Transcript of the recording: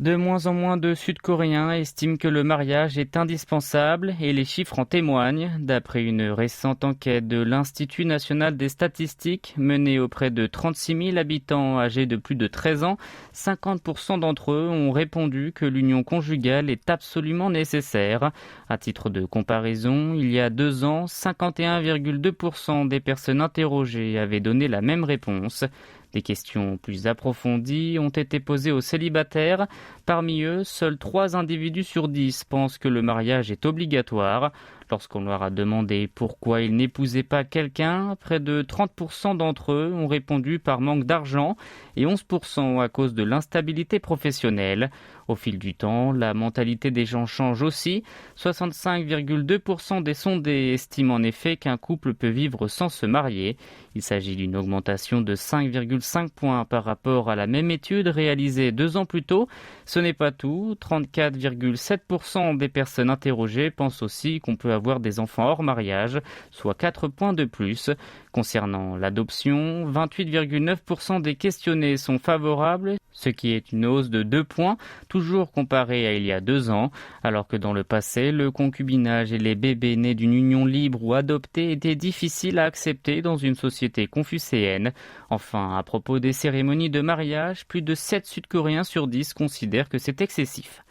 De moins en moins de Sud-Coréens estiment que le mariage est indispensable et les chiffres en témoignent. D'après une récente enquête de l'Institut national des statistiques menée auprès de 36 000 habitants âgés de plus de 13 ans, 50% d'entre eux ont répondu que l'union conjugale est absolument nécessaire. À titre de comparaison, il y a 2 ans, 51,2% des personnes interrogées avaient donné la même réponse. Des questions plus approfondies ont été posées aux célibataires. Parmi eux, seuls 3 individus sur 10 pensent que le mariage est obligatoire. Lorsqu'on leur a demandé pourquoi ils n'épousaient pas quelqu'un, près de 30% d'entre eux ont répondu par manque d'argent et 11% à cause de l'instabilité professionnelle. Au fil du temps, la mentalité des gens change aussi. 65,2% des sondés estiment en effet qu'un couple peut vivre sans se marier. Il s'agit d'une augmentation de 5,5 points par rapport à la même étude réalisée 2 ans plus tôt. Ce n'est pas tout. 34,7% des personnes interrogées pensent aussi qu'on peut avoir des enfants hors mariage, soit 4 points de plus. Concernant l'adoption, 28,9% des questionnés sont favorables, ce qui est une hausse de 2 points, toujours comparé à il y a 2 ans, alors que dans le passé, le concubinage et les bébés nés d'une union libre ou adoptée étaient difficiles à accepter dans une société confucéenne. Enfin, à propos des cérémonies de mariage, plus de 7 Sud-Coréens sur 10 considèrent que c'est excessif.